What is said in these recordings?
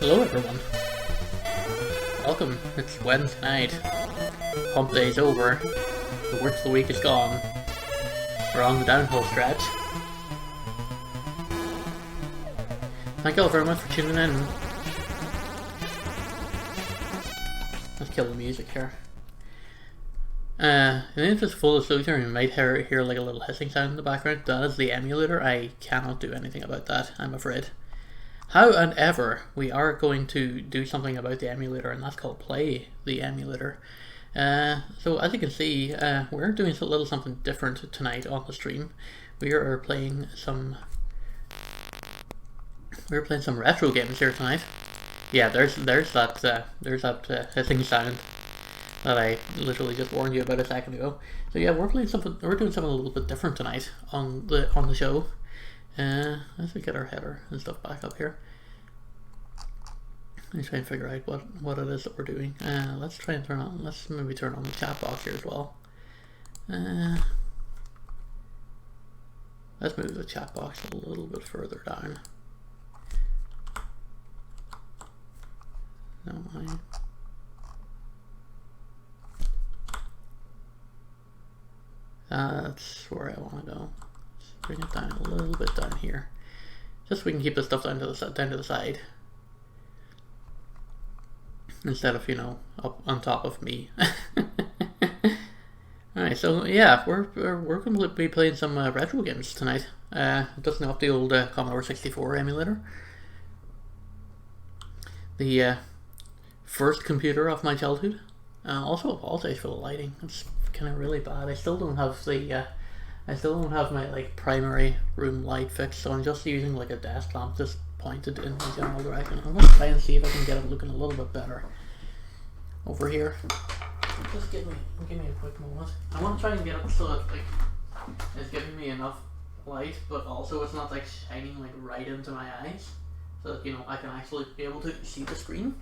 Hello everyone. Welcome. It's Wednesday night. Hump day's over. The worst of the week is gone. We're on the downhill stretch. Thank you all very much for tuning in. Let's kill the music here. In the interest of full disclosure, you might hear like a little hissing sound in the background. That is the emulator. I cannot do anything about that, I'm afraid. However, we are going to do something about the emulator, and that's called play the emulator. So as you can see, we're doing a little something different tonight on the stream. We are playing some retro games here tonight. Yeah, there's that hissing sound that I literally just warned you about a second ago. So yeah, we're doing something a little bit different tonight on the show. Let's get our header and stuff back up here. Let's try and figure out what it is that we're doing. Let's maybe turn on the chat box here as well. Let's move the chat box a little bit further down. That's where I want to go. Let's bring it down a little bit down here, just so we can keep this stuff down to the side, instead of, you know, up on top of me. Alright, so yeah, we're going to be playing some retro games tonight. Dusting off the old Commodore 64 emulator. The first computer of my childhood. Also apologize for the lighting. It's kind of really bad. I still don't have my like primary room light fixed, so I'm just using like a desk lamp just pointed in the general direction. I'm going to try and see if I can get it looking a little bit better over here. Just give me a quick moment. I want to try and get it so that like it's giving me enough light, but also it's not like shining like right into my eyes, so that, you know, I can actually be able to see the screen.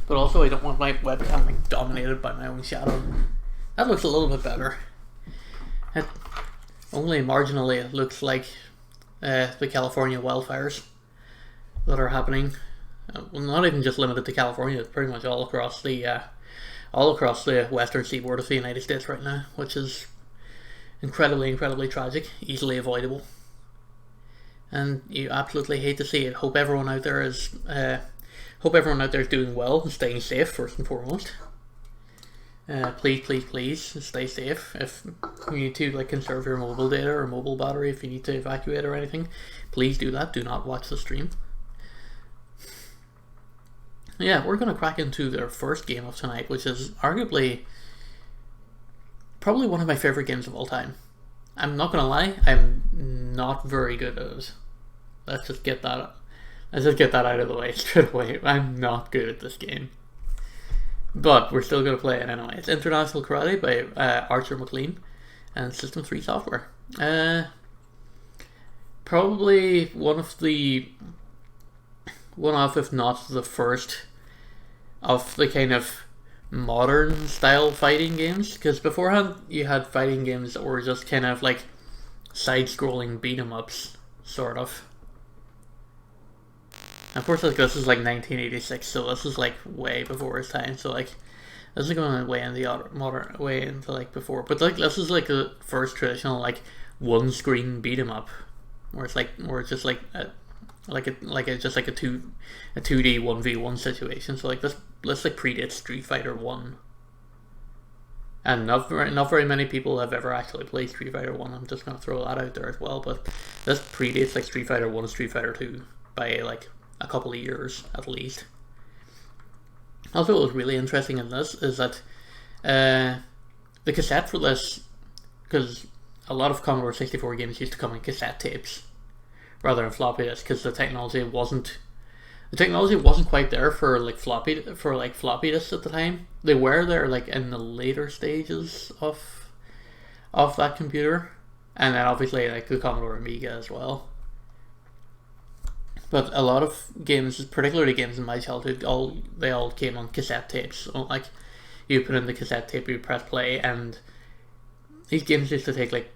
But also I don't want my webcam like dominated by my own shadow. That looks a little bit better. It only marginally it looks like the California wildfires that are happening. Well, not even just limited to California, it's pretty much all across the western seaboard of the United States right now, which is incredibly tragic, easily avoidable. And you absolutely hate to see it. Hope everyone out there is doing well and staying safe first and foremost. Please stay safe. If you need to like conserve your mobile data or mobile battery, if you need to evacuate or anything, please do that. Do not watch the stream. Yeah, we're gonna crack into their first game of tonight, which is arguably probably one of my favorite games of all time. I'm not gonna lie, I'm not very good at it. Let's just get that out of the way straight away. I'm not good at this game. But we're still going to play it anyway. It's International Karate by Archer McLean and System 3 Software. Probably one of, if not the first, of the kind of modern style fighting games. Because beforehand you had fighting games that were just kind of like side-scrolling beat-em-ups, sort of. Of course, like, this is like 1986, so this is like way before its time. So like, this is going way in the modern way into like before. But like, this is like the first traditional like one-screen beat 'em up, where it's just like a 2D 1v1 situation. So like this like predates Street Fighter 1. And not very many people have ever actually played Street Fighter 1. I'm just gonna throw that out there as well. But this predates like Street Fighter 1 and Street Fighter 2 by like a couple of years at least. Also, what was really interesting in this is that the cassette for this, because a lot of Commodore 64 games used to come in cassette tapes rather than floppy disks, because the technology wasn't quite there for floppy disks at the time. They were there like in the later stages of that computer, and then obviously like the Commodore Amiga as well. But a lot of games, particularly games in my childhood, they all came on cassette tapes. So, like, you put in the cassette tape, you press play, and these games used to take like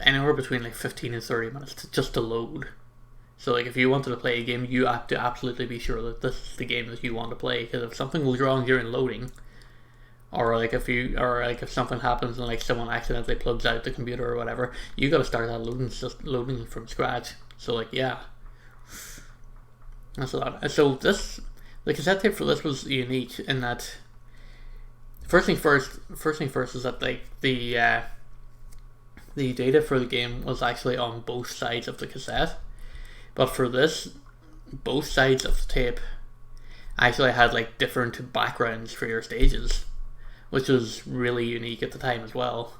anywhere between like 15 and 30 minutes just to load. So like if you wanted to play a game, you have to absolutely be sure that this is the game that you want to play, because if something goes wrong during loading, or like if something happens and like someone accidentally plugs out the computer or whatever, you got to start that loading from scratch. So like yeah, that's a lot. So the cassette tape for this was unique in that first thing first is that like the data for the game was actually on both sides of the cassette, but for this, both sides of the tape actually had like different backgrounds for your stages, which was really unique at the time as well.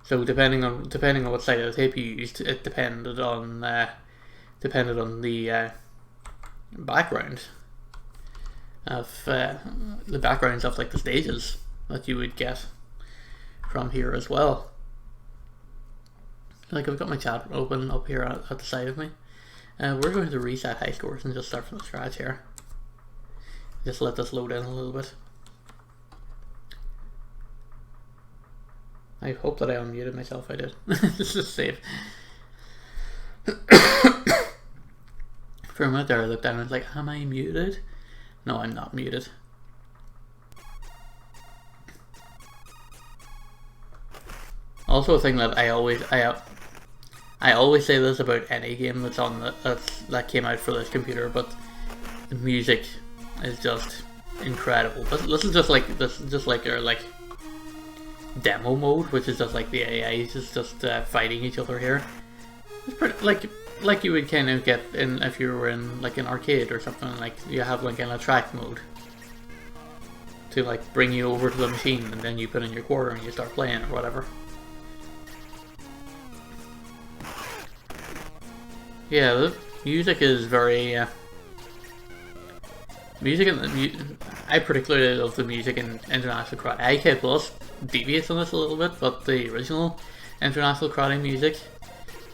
So depending on what side of the tape you used, it depended on the background of the backgrounds of like the stages that you would get from here as well. Like I've got my chat open up here at the side of me. We're going to reset high scores and just start from scratch here. Just let this load in a little bit. I hope that I unmuted myself. I did. This is safe. For a minute there, I looked down and was like, "Am I muted?" No, I'm not muted. Also, a thing that I always say this about any game that's on that came out for this computer, but the music is just incredible. This is just like our like demo mode, which is just like the AI is just fighting each other here. It's pretty like you would kind of get in if you were in like an arcade or something. Like you have like an attract mode to like bring you over to the machine, and then you put in your quarter and you start playing or whatever. Yeah, the music is very I particularly love the music in International Karate. IK Plus deviates on this a little bit, but the original International Karate music,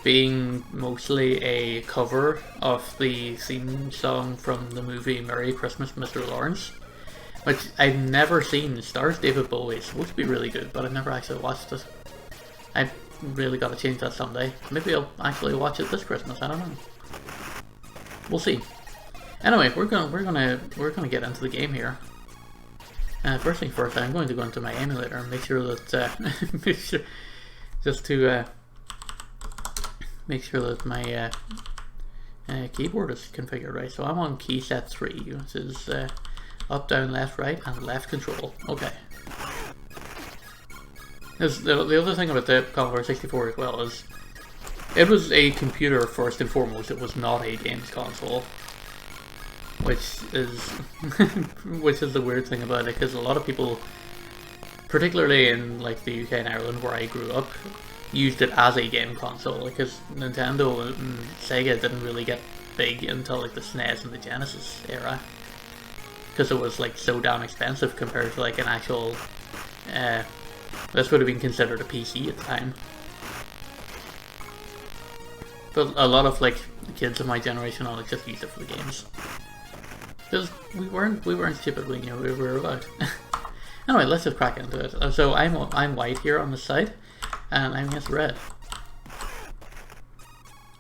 being mostly a cover of the theme song from the movie Merry Christmas, Mr. Lawrence, which I've never seen. Stars David Bowie. It's supposed to be really good, but I've never actually watched it. I've really got to change that someday. Maybe I'll actually watch it this Christmas. I don't know. We'll see. Anyway, we're gonna get into the game here. First thing first, I'm going to go into my emulator and make sure that make sure that my keyboard is configured right. So I'm on key set 3, which is up, down, left, right, and left control. Okay. The other thing about the Commodore 64 as well is it was a computer first and foremost. It was not a games console, which is the weird thing about it, because a lot of people, particularly in like the UK and Ireland where I grew up, used it as a game console, because Nintendo and Sega didn't really get big until like the SNES and the Genesis era, because it was like so damn expensive compared to like an actual this would have been considered a PC at the time. But a lot of like the kids of my generation all just used it for the games, because we weren't stupid. We knew we were about. Anyway, let's just crack into it. So I'm white here on the side, and I'm against red.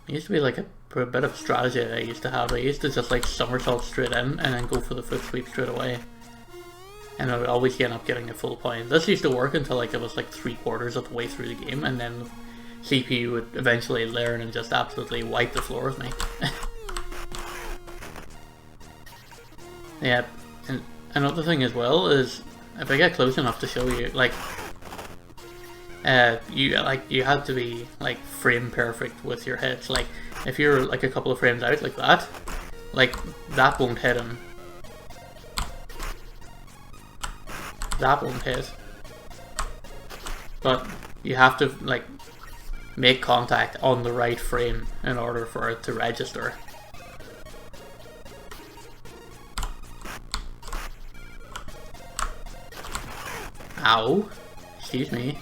It used to be like a bit of strategy I used to have. I used to just like somersault straight in and then go for the foot sweep straight away, and I would always end up getting a full point. This used to work until like it was like 3/4 of the way through the game, and then CPU would eventually learn and just absolutely wipe the floor with me. Yeah, and another thing as well is if I get close enough to show you, like, you had to be like frame perfect with your hits. Like if you're like a couple of frames out like that won't hit him. That won't hit. But you have to like make contact on the right frame in order for it to register. Ow. Excuse me.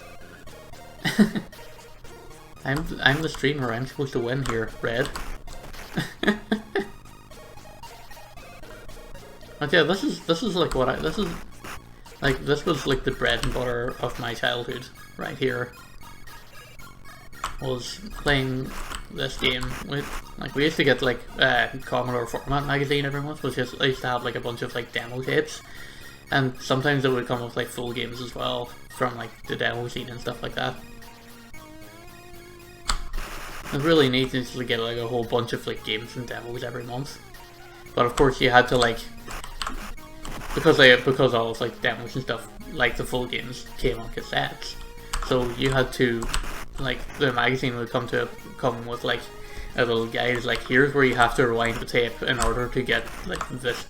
I'm the streamer. I'm supposed to win here, Red. But yeah, this is like what this was like the bread and butter of my childhood right here. Was playing this game with like we used to get like Commodore format magazine every month, which is I used to have like a bunch of like demo tapes, and sometimes it would come with like full games as well from like the demo scene and stuff like that. It's really neat to get like a whole bunch of like games and demos every month, but of course you had to like because all of like demos and stuff like the full games came on cassettes, so you had to like the magazine would come with like a little guide like here's where you have to rewind the tape in order to get this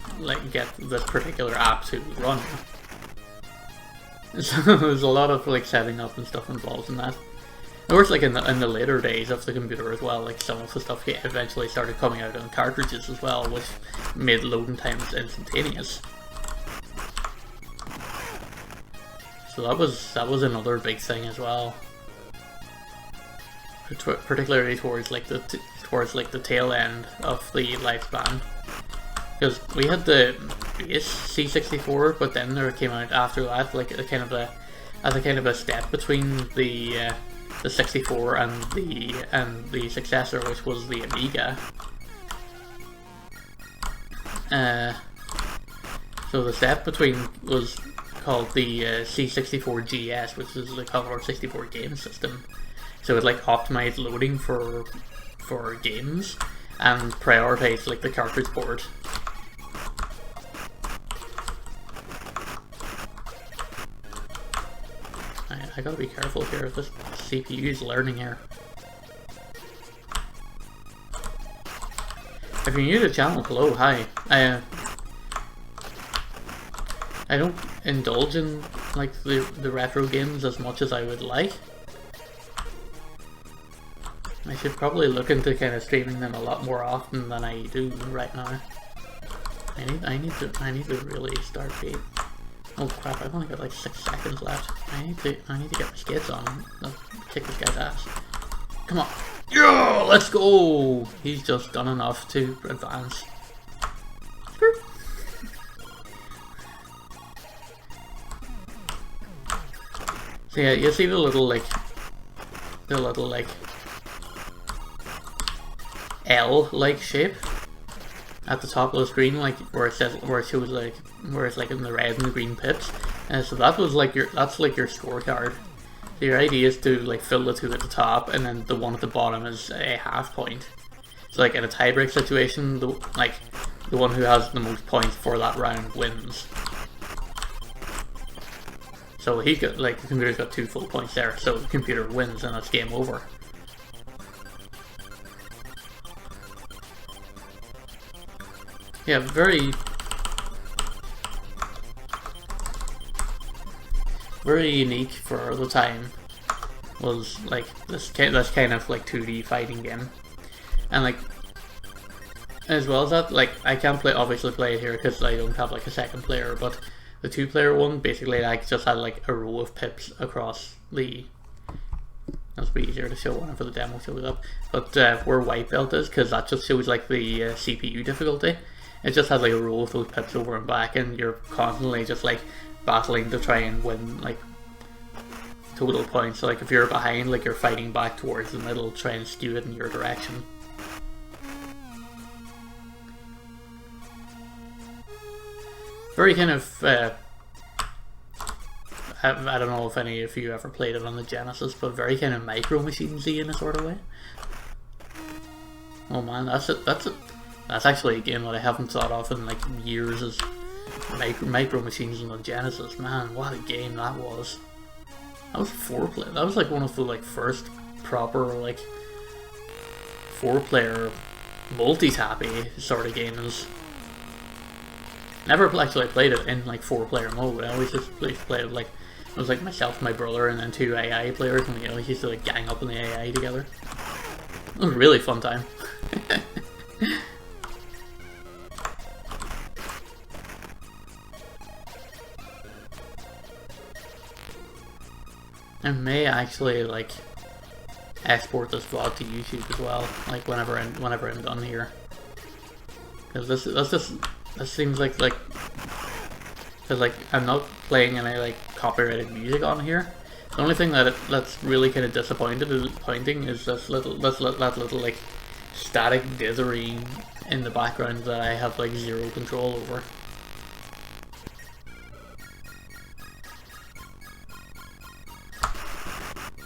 particular app to run. So there's a lot of like setting up and stuff involved in that. Of course, like in the later days of the computer as well, like some of the stuff eventually started coming out on cartridges as well, which made loading times instantaneous. So that was another big thing as well, particularly towards like the tail end of the lifespan, because we had the base C64, but then there came out after that like a kind of a step between the 64 and the successor, which was the Amiga. So the step between was called the C64 GS, which is the Commodore 64 game system. So it like optimized loading for games and prioritized like the cartridge port. I gotta be careful here. This CPU is learning here. If you're new to the channel, hello, hi. I don't indulge in like the retro games as much as I would like. I should probably look into kind of streaming them a lot more often than I do right now. I need to really start being. Oh crap! I've only got like 6 seconds left. I need to get my skates on. I'll kick this guy's ass. Come on! Yeah, let's go! He's just done enough to advance. So yeah, you see the little like L-like shape at the top of the screen, like where it's like in the red and the green pips, and so that's like your scorecard. So your idea is to like fill the 2 at the top, and then the 1 at the bottom is a half point. So like in a tiebreak situation, the one who has the most points for that round wins. So he got the computer's got 2 full points there, so the computer wins and it's game over. Yeah, very unique for the time was like this kind of like 2D fighting game, and like as well as that, like I can't obviously play it here because I don't have like a second player, but the 2-player one basically like just had like a row of pips across the. That'll be easier to show whenever the demo shows up, but where white belt is, because that just shows like the CPU difficulty. It just has like a row of those pips over and back, and you're constantly just like battling to try and win like total points. So like if you're behind, like you're fighting back towards the middle, try and skew it in your direction. Very kind of I don't know if any of you ever played it on the Genesis, but very kind of Micro Machines-y in a sort of way. Oh man, that's actually a game that I haven't thought of in like years as Micro Machines on the Genesis. Man, what a game that was. That was 4-player. That was like one of the like first proper like 4-player multi-tappy sort of games. Never actually played it in like 4-player mode. I always just played it like it was like myself, my brother, and then 2 AI players, and we always used to like gang up in the AI together. It was a really fun time. I may actually like export this VOD to YouTube as well, like whenever I'm done here, because this seems like because like I'm not playing any like copyrighted music on here, so The only thing that's really kind of disappointing is that little like static dithering in the background that I have like zero control over.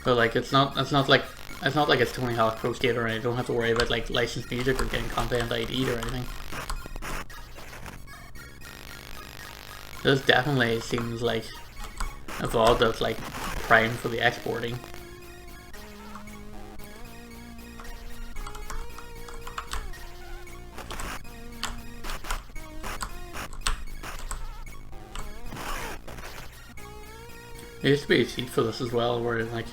But like it's not like it's Tony Hawk Pro Skater, and I don't have to worry about like licensed music or getting content ID'd or anything. This definitely seems like a VOD that's like primed for the exporting. There used to be a cheat for this as well, where like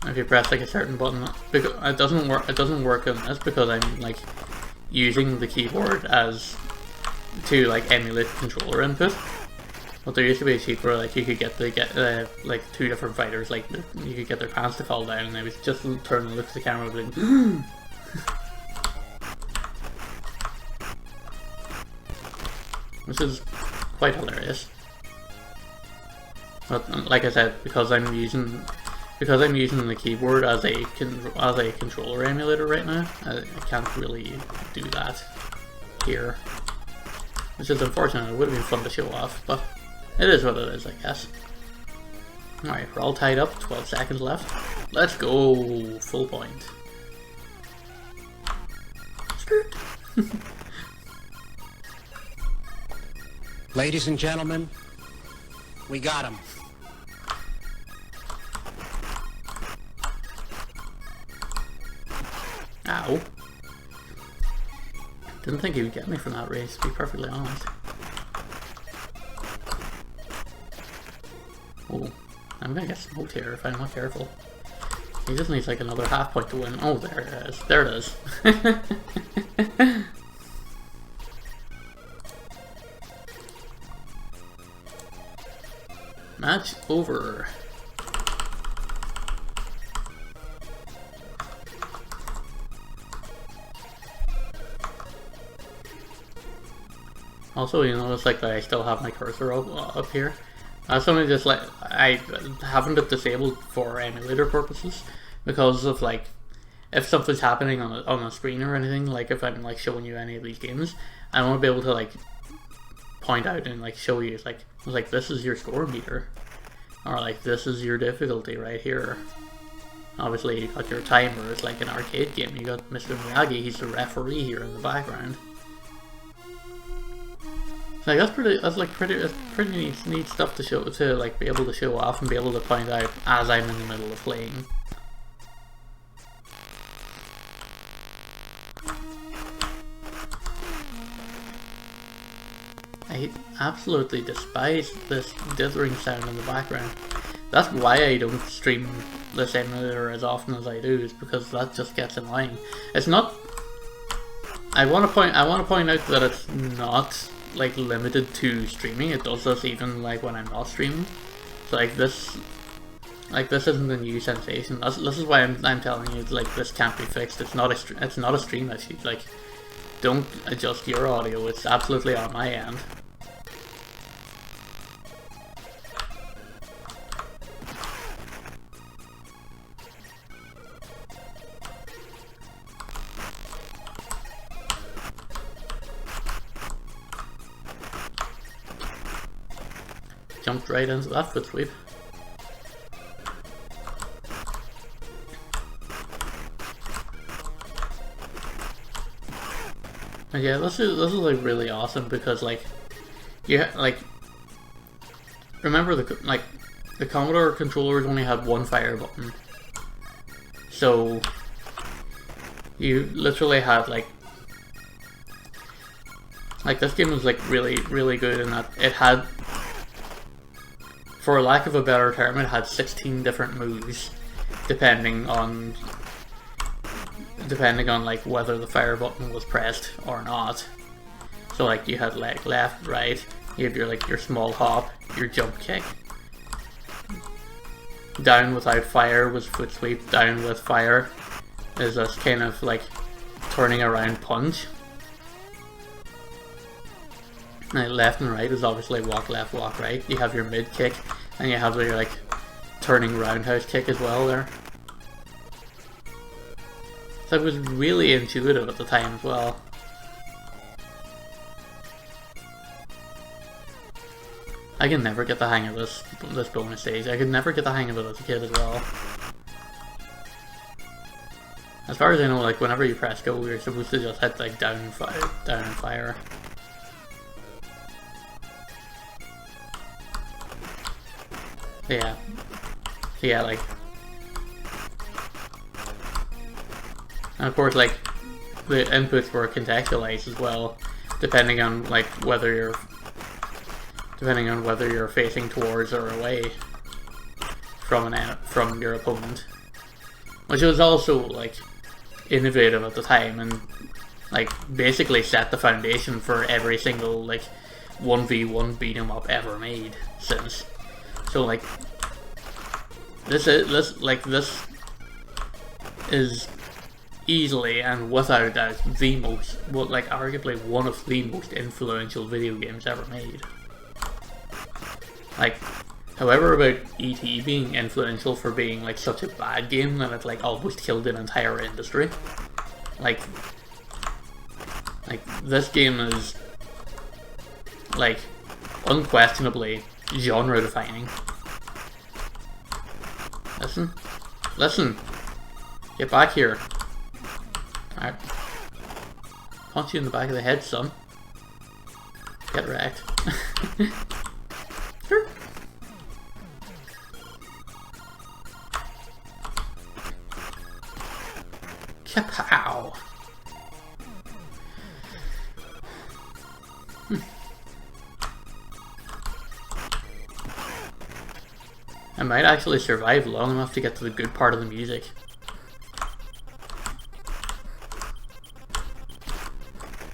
if you press like a certain button, because it doesn't work on this because I'm like using the keyboard as to like emulate controller input. But there used to be a cheat where like you could get like two different fighters, like you could get their pants to fall down, and I was just turn and look at the camera and like, which is quite hilarious. But like I said, because I'm using the keyboard as a controller emulator right now, I can't really do that here, which is unfortunate. It would have been fun to show off, but it is what it is, I guess. Alright, we're all tied up, 12 seconds left. Let's go, full point. Skirt. Ladies and gentlemen, we got him. Ow. Didn't think he would get me from that race, to be perfectly honest. Oh, I'm gonna get smoked here if I'm not careful. He just needs like another half point to win. Oh, there it is. There it is. Match over. Also, you notice like that I still have my cursor up here. Something just like I haven't it disabled for emulator purposes because of like if something's happening on a screen or anything, like if I'm like showing you any of these games, I want to be able to like point out and like show you like this is your score meter, or like this is your difficulty right here. Obviously you got your timer. It's like an arcade game. You got Mr. Miyagi. He's the referee here in the background. Like that's pretty neat stuff to show, to like be able to show off and be able to point out as I'm in the middle of playing. I absolutely despise this dithering sound in the background. That's why I don't stream this emulator as often as I do, is because that just gets annoying. It's not. I want to point out that it's not like limited to streaming. It does this even like when I'm not streaming. So like this isn't a new sensation. This is why I'm telling you like this can't be fixed. It's not a stream issue. Like don't adjust your audio. It's absolutely on my end. Jumped right into that foot sweep. And yeah, this is like really awesome because like you like remember the Commodore controllers only had one fire button, so you literally had like this game was like really good in that it had, for lack of a better term, it had 16 different moves, depending on like whether the fire button was pressed or not. So like you had like left, right, you have your small hop, your jump kick. Down without fire was foot sweep, down with fire is this kind of like turning around punch. Now left and right is obviously walk left, walk right. You have your mid kick, and you have your like turning roundhouse kick as well there. So it was really intuitive at the time as well. I can never get the hang of this bonus stage. I could never get the hang of it as a kid as well. As far as I know, like whenever you press go, you're supposed to just hit like down and fire. Yeah. So yeah, like, and of course, like the inputs were contextualized as well, depending on like whether you're facing towards or away from your opponent, which was also like innovative at the time and like basically set the foundation for every single like 1v1 beat 'em up ever made since. So like this is easily and without a doubt the most, well, like arguably one of the most influential video games ever made. Like, however, about E.T. being influential for being like such a bad game that it like almost killed an entire industry, like this game is like unquestionably genre defining. Listen, get back here. Alright, punch you in the back of the head, son. Get wrecked. Sure. Kapow! I might actually survive long enough to get to the good part of the music.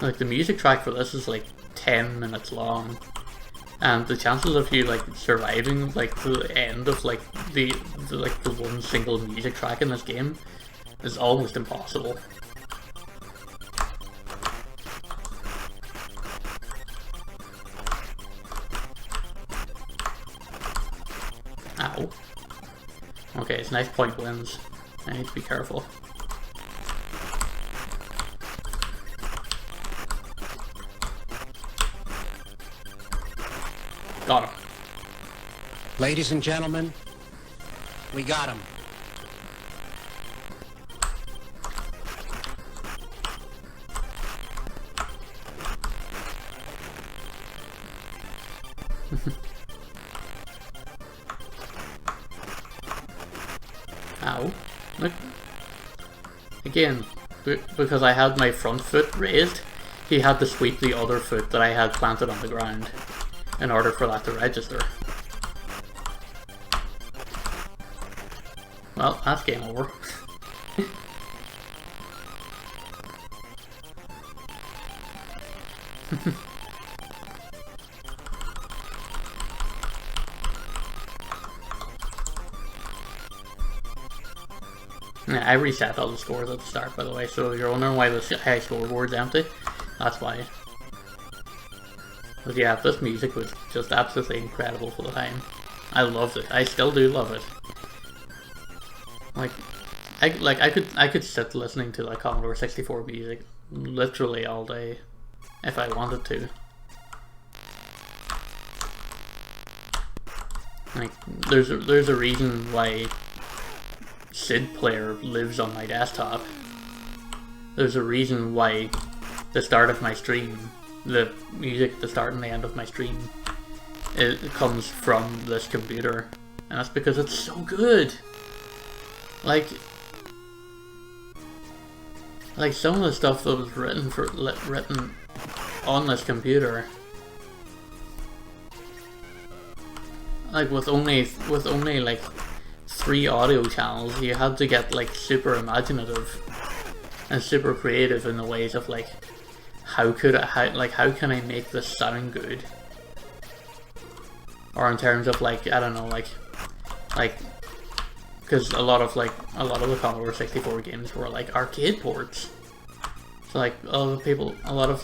Like, the music track for this is like 10 minutes long, and the chances of you like surviving like to the end of like the one single music track in this game is almost impossible. Ow. Okay, it's nice point wins. I need to be careful. Got him. Ladies and gentlemen, we got him. Ow. Look. Again, because I had my front foot raised, he had to sweep the other foot that I had planted on the ground in order for that to register. Well, that's game over. Yeah, I reset all the scores at the start, by the way, so if you're wondering why the high scoreboard's empty, that's why. But yeah, this music was just absolutely incredible for the time. I loved it. I still do love it. I could sit listening to like Commodore 64 music literally all day if I wanted to. Like there's a reason why SID player lives on my desktop. There's a reason why the start of my stream, the music at the start and the end of my stream, it comes from this computer, and that's because it's so good. Like some of the stuff that was written on this computer, like with only like 3 audio channels, you had to get like super imaginative and super creative in the ways of like how can I make this sound good, or in terms of like, I don't know, like because a lot of the Commodore 64 games were like arcade ports, so like a lot of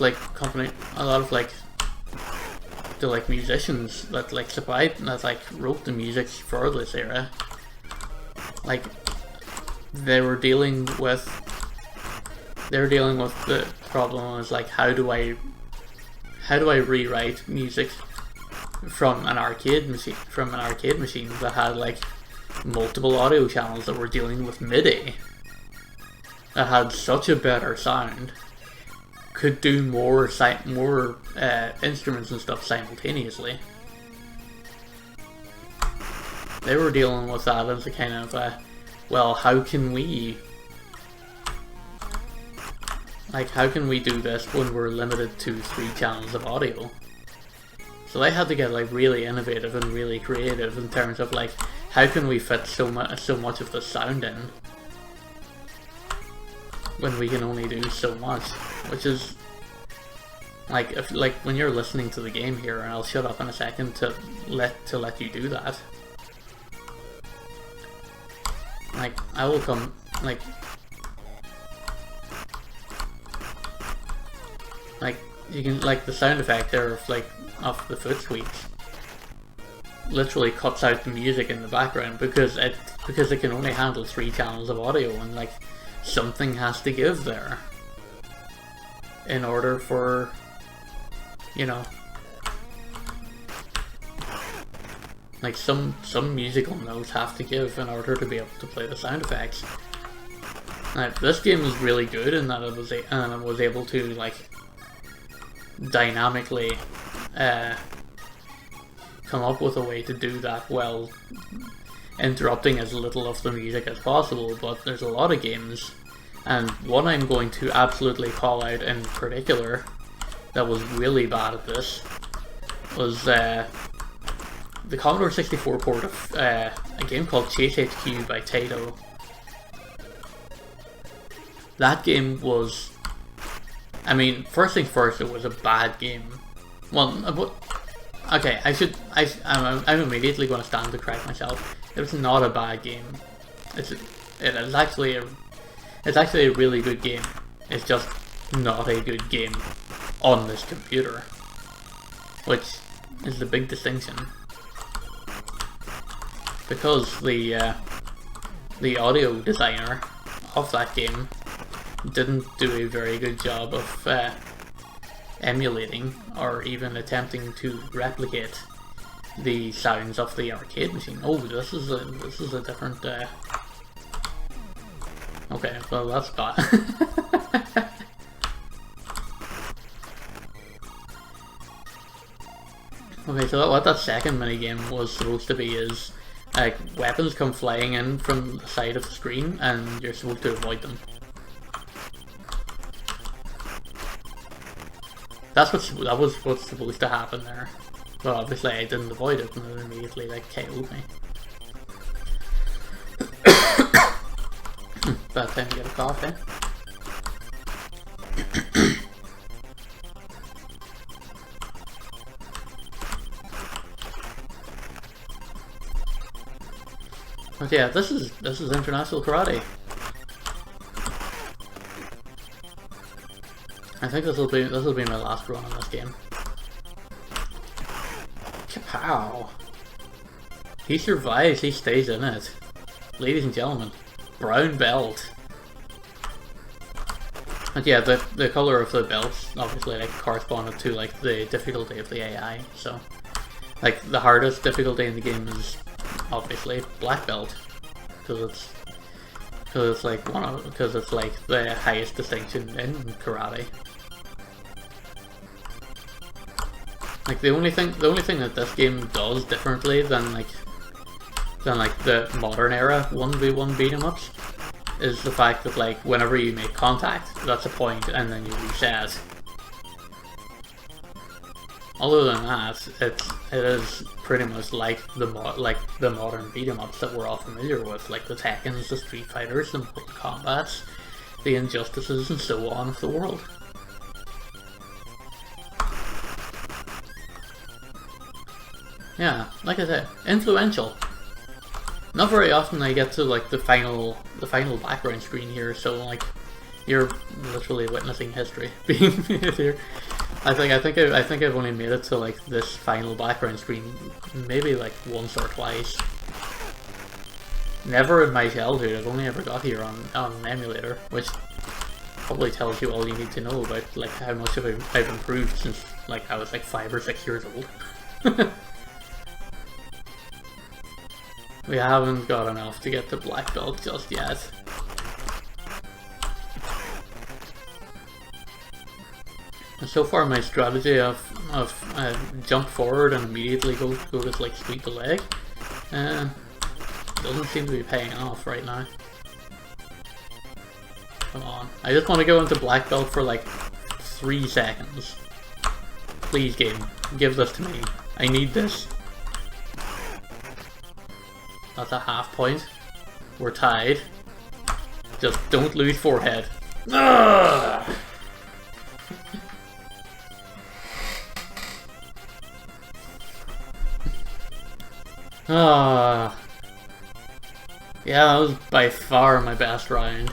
the like musicians that like wrote the music for this era like they were dealing with the problem was like how do I rewrite music from an arcade machine that had like multiple audio channels that were dealing with MIDI, that had such a better sound, could do more instruments and stuff simultaneously. They were dealing with that as a kind of well, how can we do this when we're limited to 3 channels of audio? So they had to get like really innovative and really creative in terms of like how can we fit so much of the sound in when we can only do so much, which is like when you're listening to the game here, and I'll shut up in a second to let you do that. Like I will come like you can like the sound effect there of the foot sweeps literally cuts out the music in the background because it can only handle 3 channels of audio, and like something has to give there in order for, you know, like some musical notes have to give in order to be able to play the sound effects. Now, this game is really good in that it was able to like dynamically come up with a way to do that while interrupting as little of the music as possible. But there's a lot of games, and one I'm going to absolutely call out in particular that was really bad at this was the Commodore 64 port of a game called Chase HQ by Taito. That game was, I mean, first things first, it was a bad game. Well, okay, I'm immediately going to stand to correct myself. It was not a bad game. It's actually a really good game. It's just not a good game on this computer, which is the big distinction. Because the audio designer of that game didn't do a very good job of emulating or even attempting to replicate the sounds of the arcade machine. Oh, this is a different. Okay, well that's bad. Okay, so what that second minigame was supposed to be is like weapons come flying in from the side of the screen and you're supposed to avoid them. That was what's supposed to happen there. But obviously I didn't avoid it and it immediately like KO'd me. Bad time to get a coffee. But yeah, this is international karate. I think this will be my last run on this game. Kapow! He survives, he stays in it. Ladies and gentlemen, brown belt. And yeah, the color of the belts obviously like corresponded to like the difficulty of the AI. So like the hardest difficulty in the game is obviously black belt because it's like the highest distinction in karate. Like the only thing that this game does differently than the modern era 1v1 beat 'em ups is the fact that like whenever you make contact, that's a point and then you reset. Other than that, it is pretty much like the modern beat 'em ups that we're all familiar with, like the Tekkens, the Street Fighters, the Mortal Kombats, the Injustices, and so on of the world. Yeah, like I said, influential. Not very often I get to like the final background screen here, so like you're literally witnessing history being made here. I think I've only made it to like this final background screen maybe like once or twice. Never in my childhood. I've only ever got here on an emulator, which probably tells you all you need to know about like how much I've improved since like I was like 5 or 6 years old. We haven't got enough to get the black belt just yet. And so far my strategy of jump forward and immediately go to like sweep the leg doesn't seem to be paying off right now. Come on. I just want to go into black belt for like 3 seconds. Please game, give this to me. I need this. That's a half point. We're tied. Just don't lose forehead. Ugh! Yeah, that was by far my best round.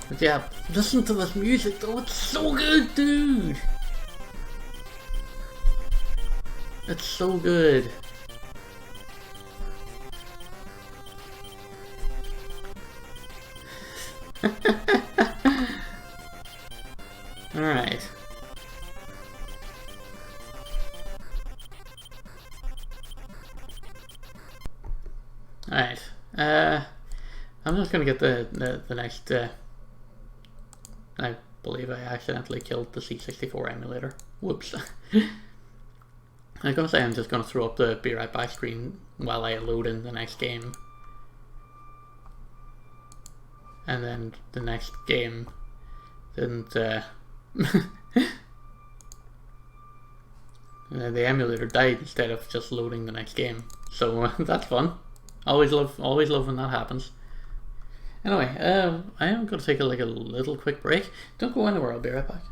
But yeah, listen to this music though, it's so good, dude! It's so good. Alright. Alright. I'm just gonna get the next I believe I accidentally killed the C64 emulator. Whoops. I'm gonna say I'm just gonna throw up the be right back screen while I load in the next game. And then the next game didn't the emulator died instead of just loading the next game. So that's fun. Always love when that happens. Anyway, I am gonna take a little quick break. Don't go anywhere, I'll be right back.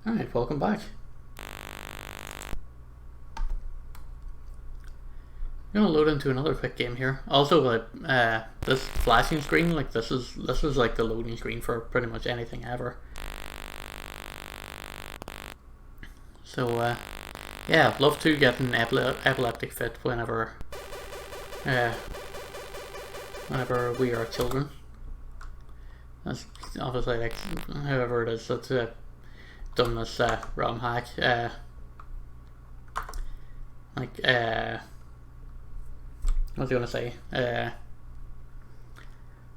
Alright, welcome back. I'm gonna load into another quick game here. Also, like this flashing screen, like this is like the loading screen for pretty much anything ever. So yeah, I'd love to get an epileptic fit whenever whenever we are children. That's obviously like whoever it is that's done this ROM hack. What was I gonna say?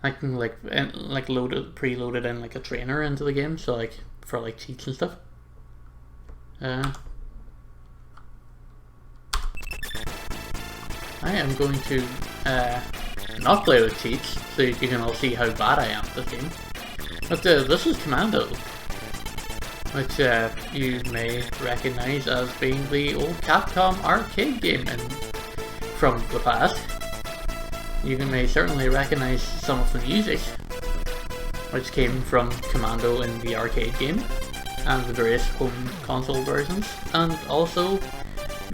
I can like preloaded in like a trainer into the game, so like for like cheats and stuff. I am going to not play with cheats, so you can all see how bad I am at this game. But this is Commando, which you may recognise as being the old Capcom arcade game from the past. You may certainly recognise some of the music, which came from Commando in the arcade game, and the various home console versions, and also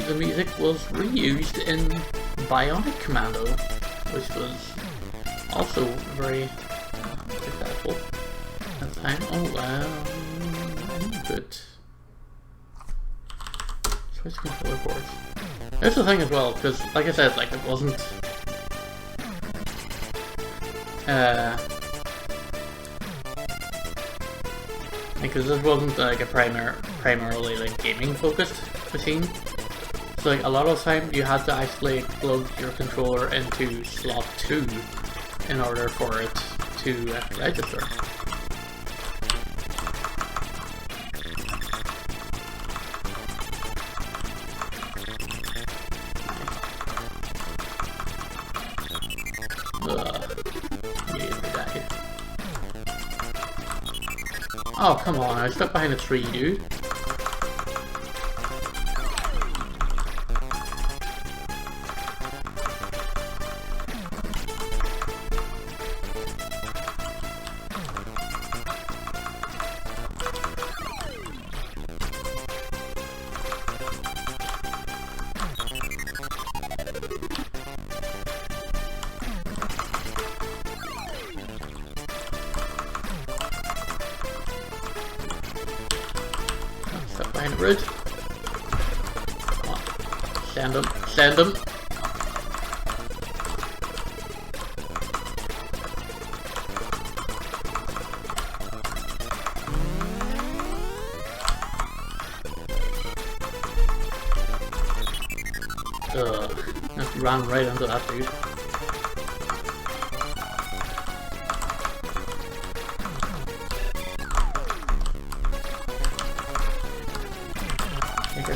the music was reused in Bionic Commando, which was also very successful at the time. Oh wow, good. Switch controller ports. That's the thing as well, because like I said, like it wasn't because this wasn't like a primarily like gaming focused machine. So like a lot of the time you had to actually plug your controller into slot 2 in order for it to register. Oh, come on, I stuck behind a tree, dude. Behind the bridge. Come on. Send him. Send him. Just ran right into that dude.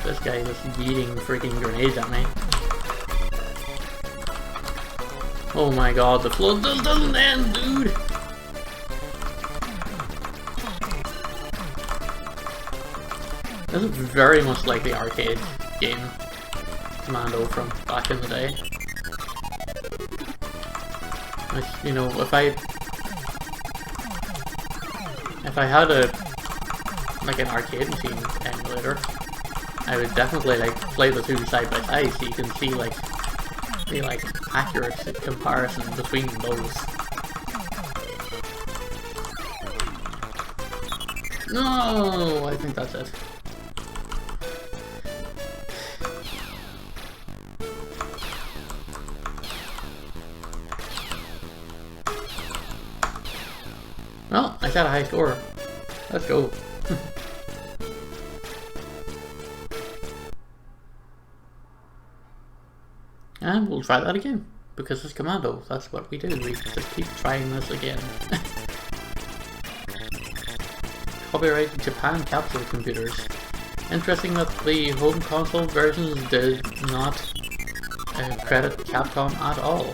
This guy is yeeting freaking grenades at me. Oh my god, the flood doesn't end, dude! This is very much like the arcade game Commando from back in the day. Like, you know, if I had an arcade machine emulator, I would definitely like play the two side by side so you can see like the accurate comparison between those. No, I think that's it. Well, I got a high score. Let's go. And we'll try that again, because it's Commando, that's what we do, we just keep trying this again. Copyright Japan capsule computers. Interesting that the home console versions did not credit Capcom at all.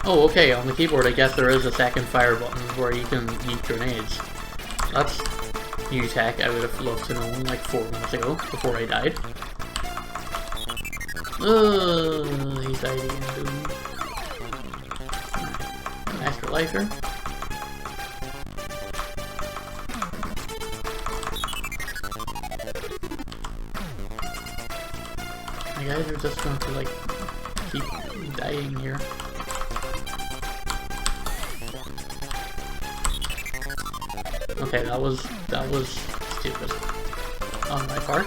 Oh, okay, on the keyboard I guess there is a second fire button where you can yeet grenades. That's new tech I would have loved to know like 4 minutes ago, before I died. He's died again, dude. An extra lifer. My guys are just going to like keep dying here. Okay, that was stupid on my part.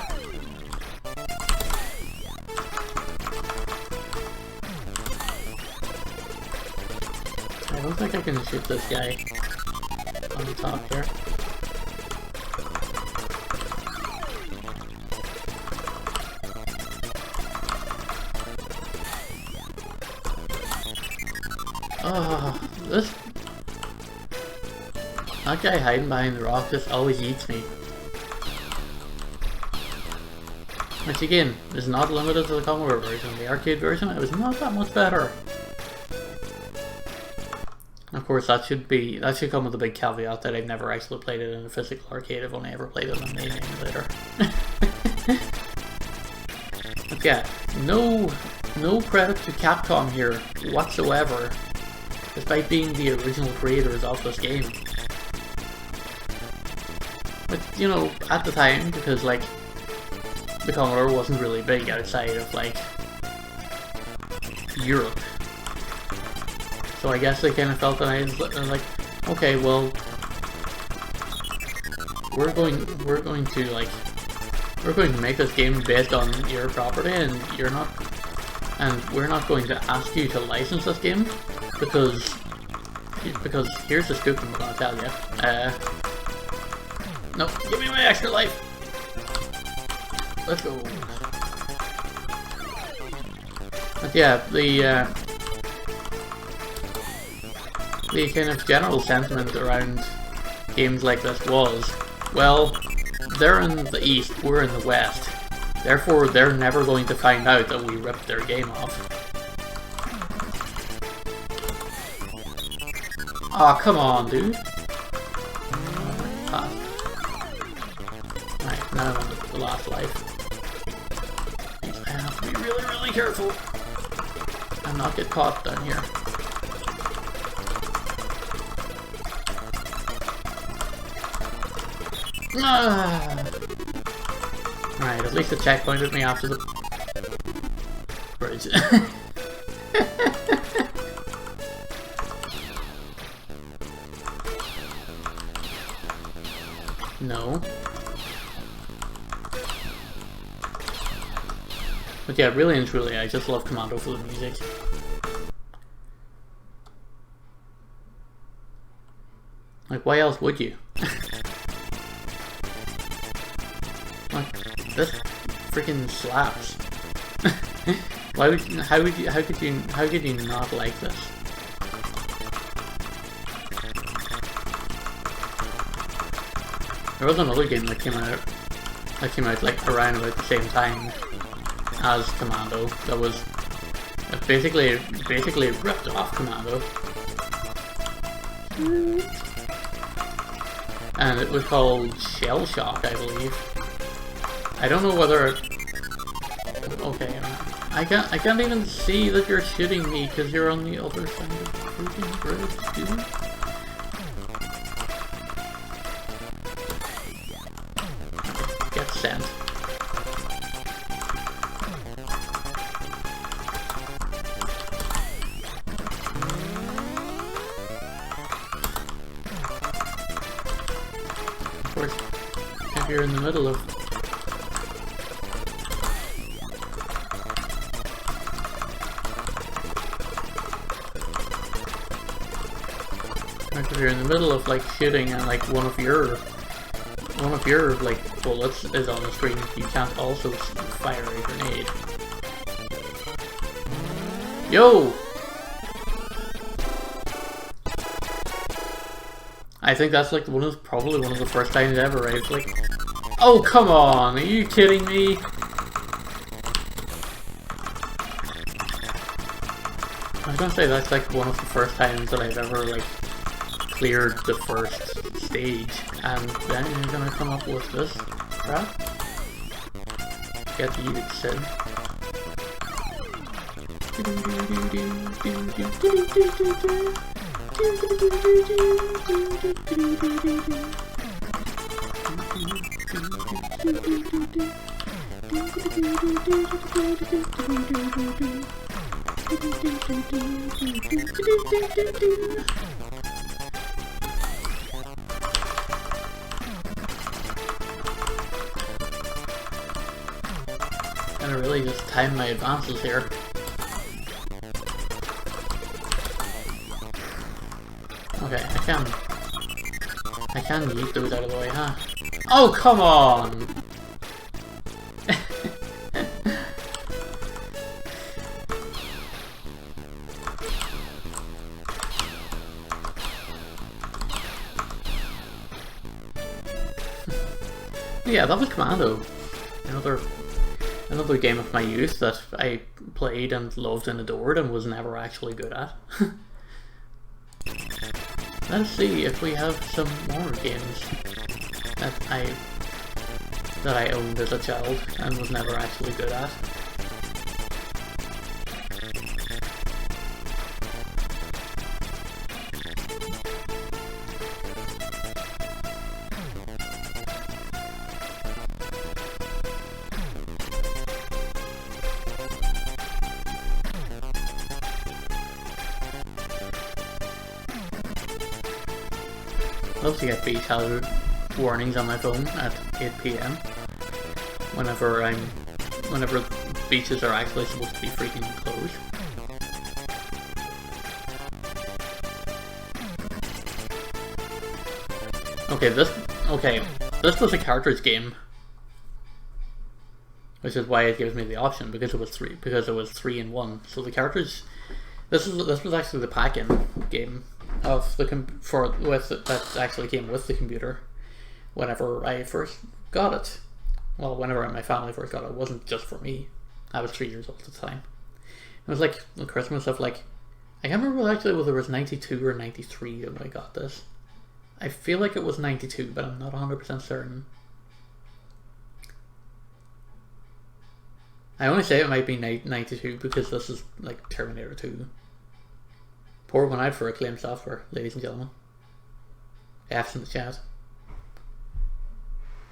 I don't think I can shoot this guy on the top here. Oh, that guy hiding behind the rock just always eats me. Which again, is not limited to the Commodore version. The arcade version, it was not that much better. Of course, that should come with a big caveat that I've never actually played it in a physical arcade. I've only ever played it on the emulator. But yeah, no credit to Capcom here whatsoever, despite being the original creators of this game. But you know, at the time, because like the Commodore wasn't really big outside of like Europe. So I guess they kind of felt that I was like, okay, well, we're going to make this game based on your property, and we're not going to ask you to license this game because here's the scoop I'm going to tell you. No, give me my extra life. Let's go. But yeah, the kind of general sentiment around games like this was, well, they're in the East, we're in the West, therefore they're never going to find out that we ripped their game off. Aw, oh, come on, dude. Right, now I'm on the last life. I have to be really, really careful and not get caught down here. Right, at least it checkpointed me after the bridge. No. But yeah, really and truly, I just love Commando for the music. Like, why else would you? Like, this freaking slaps. How could you not like this? There was another game that came out like around about the same time as Commando that was basically ripped off Commando. And it was called Shell Shock, I believe. I don't know whether okay, I can't even see that you're shooting me because you're on the other side of the freaking bridge, dude. Get sent. Of course, if you're in the middle of if you're in the middle of like shooting and like one of your like bullets is on the screen, you can't also fire a grenade. Yo! I think that's like probably one of the first times ever I've like, oh come on, are you kidding me? I was gonna say that's like one of the first times that I've ever like cleared the first stage, and then you're gonna come up with this crap? Get you, Sid. Gotta really just time my advances here. Okay, I can yeet those out of the way, huh? Oh, come on! Yeah, that was Commando. Another game of my youth that I played and loved and adored and was never actually good at. Let's see if we have some more games that I owned as a child and was never actually good at. I love to get beach hazard warnings on my phone at 8 PM whenever beaches are actually supposed to be freaking closed. This was a cartridge game, which is why it gives me the option, because it was 3 in 1. So the cartridge, this was actually the pack-in game of the that actually came with the computer whenever I first got it. Well, whenever my family first got it, it wasn't just for me. I was 3 years old at the time. It was like the Christmas of like, I can't remember actually whether it was 92 or 93 when I got this. I feel like it was 92, but I'm not 100% certain. I only say it might be 92 because this is like Terminator 2. Pour one out for Acclaim Software, ladies and gentlemen. F's in the chat.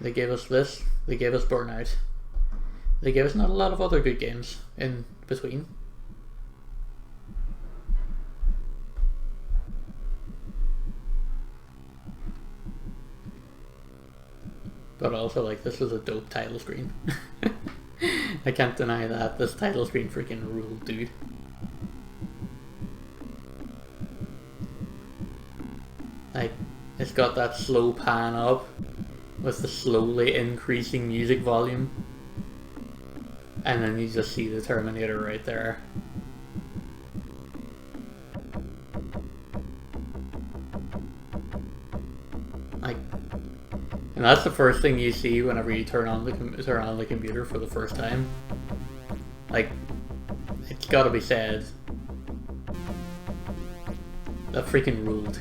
They gave us this, they gave us Burnout. They gave us not a lot of other good games in between. But also, like, this was a dope title screen. I can't deny that. This title screen freaking ruled, dude. Like, it's got that slow pan up with the slowly increasing music volume. And then you just see the Terminator right there. Like, and that's the first thing you see whenever you turn on the computer for the first time. Like, it's gotta be said, that freaking ruled.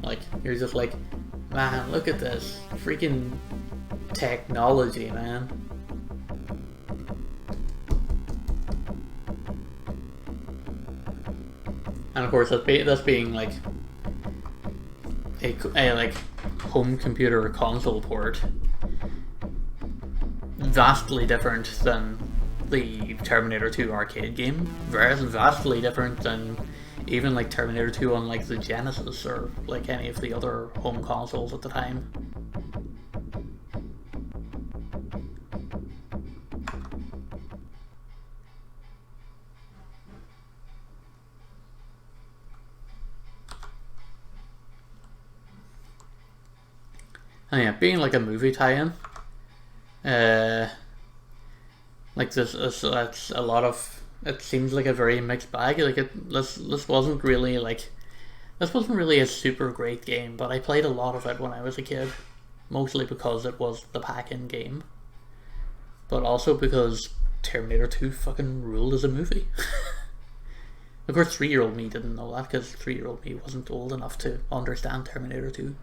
Like, you're just like, man, look at this freaking technology, man. And of course, that's being like a like home computer or console port, vastly different than the Terminator 2 arcade game. Vastly different than even like Terminator 2 on like the Genesis or like any of the other home consoles at the time. And yeah, being like a movie tie-in, like this that's a lot of. It seems like a very mixed bag. Like this wasn't really a super great game, but I played a lot of it when I was a kid, mostly because it was the pack-in game, but also because Terminator 2 fucking ruled as a movie. Of course, 3-year-old me didn't know that because 3-year-old me wasn't old enough to understand Terminator 2.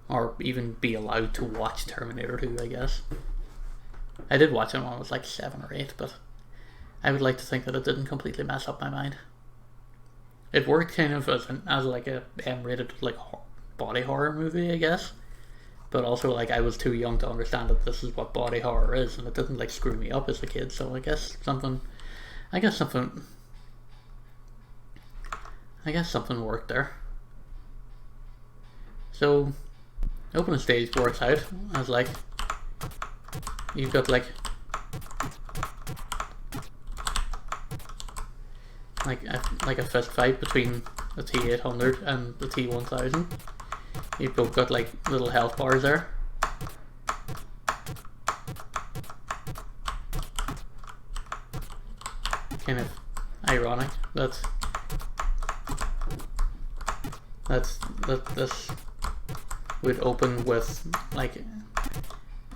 Or even be allowed to watch Terminator 2, I guess. I did watch it when I was like 7 or 8, but I would like to think that it didn't completely mess up my mind. It worked kind of as like a M-rated like body horror movie, I guess. But also, like, I was too young to understand that this is what body horror is, and it didn't like screw me up as a kid. So I guess something worked there. So opening stage works out as like you've got like like a fist fight between the T800 and the T1000. You've both got like little health bars there. Kind of ironic that this would open with like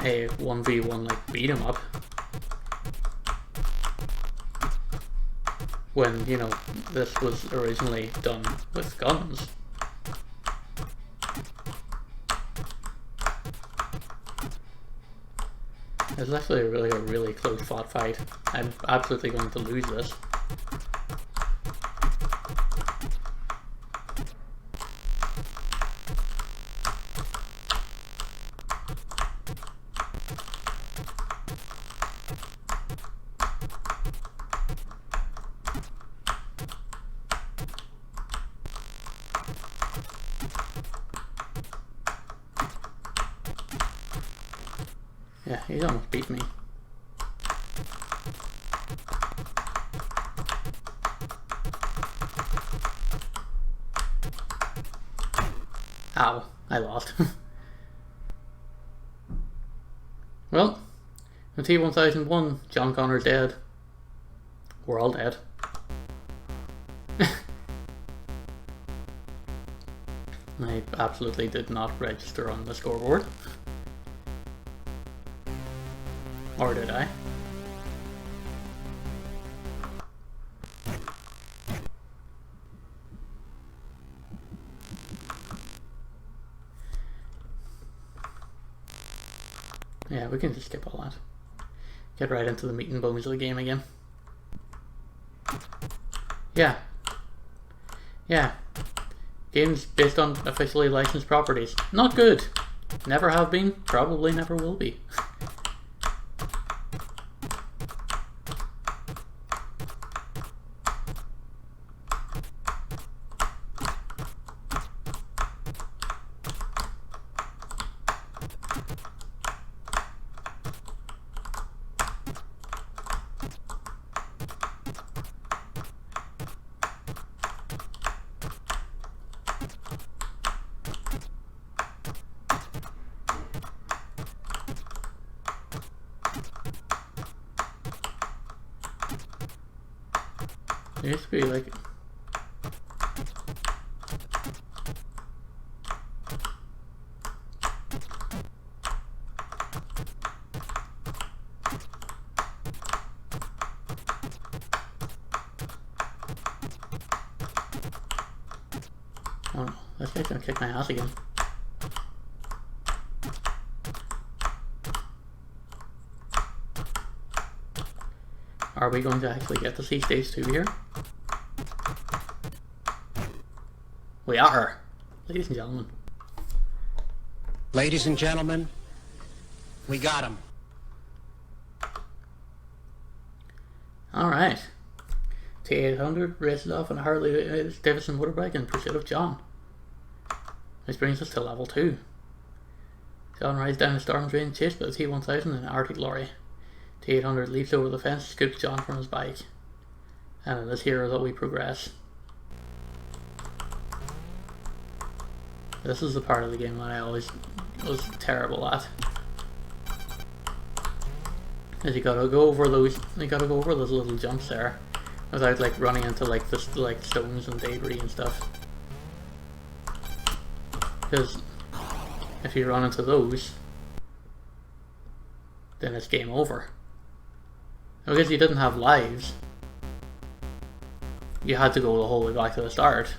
a 1v1 like beat 'em up, when, you know, this was originally done with guns. This is actually a really close fought fight. I'm absolutely going to lose this. Yeah, he's almost beat me. Ow, I lost. Well, the T-1000 won. John Connor's dead. We're all dead. I absolutely did not register on the scoreboard. Or did I? Yeah, we can just skip all that. Get right into the meat and bones of the game again. Yeah. Yeah. Games based on officially licensed properties. Not good. Never have been, probably never will be. There used to be like... Oh no, this guy's gonna kick my ass again. Are we going to actually get to see stage 2 here? We are, ladies and gentlemen. Ladies and gentlemen, we got him. Alright. T800 races off on a Harley Davidson motorbike in pursuit of John. This brings us to level 2. John rides down a storm drain chased by the T1000 in an Arctic lorry. T800 leaps over the fence, scoops John from his bike. And it is here that we progress. This is the part of the game that I always was terrible at. Is you gotta go over those little jumps there without like running into like this like stones and debris and stuff. Because if you run into those, then it's game over. Because you didn't have lives, you had to go the whole way back to the start.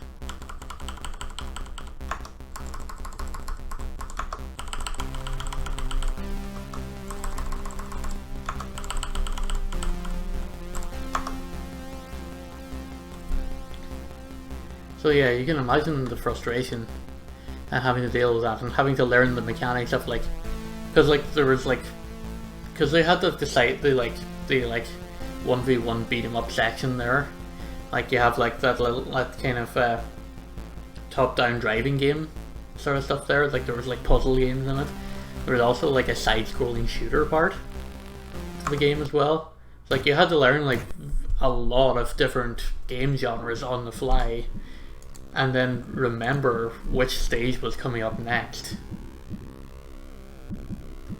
So yeah, you can imagine the frustration and having to deal with that and having to learn the mechanics of like, because like there was like, because they had to decide the 1v1 beat 'em up section there. Like you have like that kind of top down driving game sort of stuff there. Like there was like puzzle games in it. There was also like a side scrolling shooter part to the game as well. Like you had to learn like a lot of different game genres on the fly, and then remember which stage was coming up next.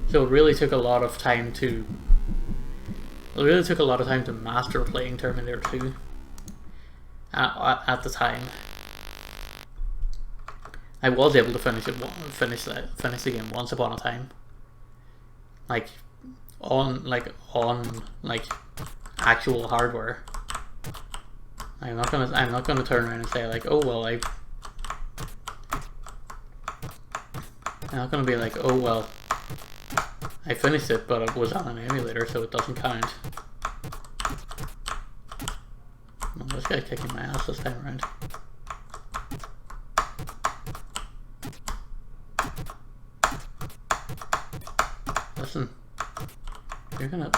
So it really took a lot of time to. It really took a lot of time to master playing Terminator 2 at the time. I was able to finish the game once upon a time, like on actual hardware. I'm not gonna turn around and say like, oh well, I'm not gonna be like, oh well, I finished it, but it was on an emulator, so it doesn't count. Well, this guy's kicking my ass this time around. Listen, you're gonna...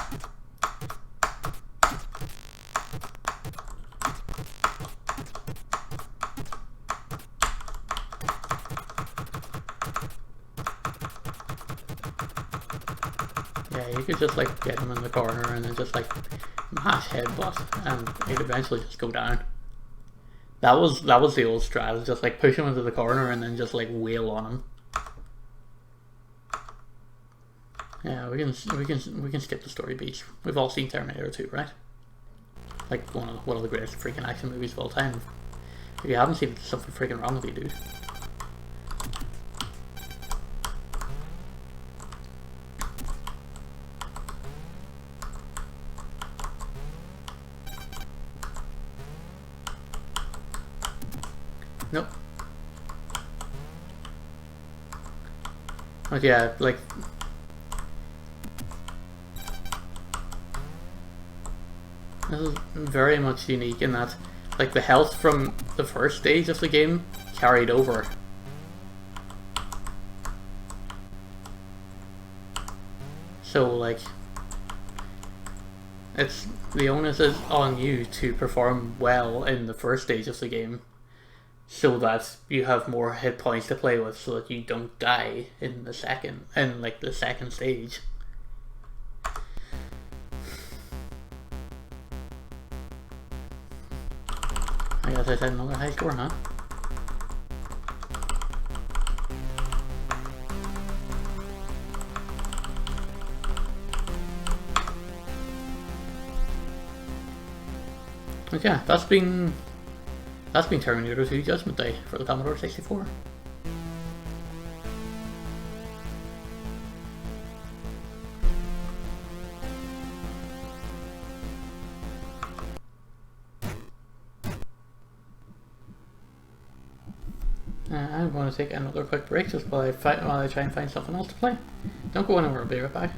Yeah, you could just like get him in the corner and then just like mash headbutt and he'd eventually just go down. That was the old strat, just like push him into the corner and then just like wail on him. Yeah, we can skip the story beats. We've all seen Terminator 2, right? Like one of the greatest freaking action movies of all time. If you haven't seen it, there's something freaking wrong with you, dude. Nope. But yeah, like... This is very much unique in that, like, the health from the first stage of the game carried over. So, like, it's the onus is on you to perform well in the first stage of the game, so that you have more hit points to play with, so that you don't die in the second stage. I guess I said another high score, huh? But yeah, that's been Terminator 2 Judgment Day for the Commodore 64. I'm going to take another quick break just while I try and find something else to play. Don't go anywhere, I'll be right back.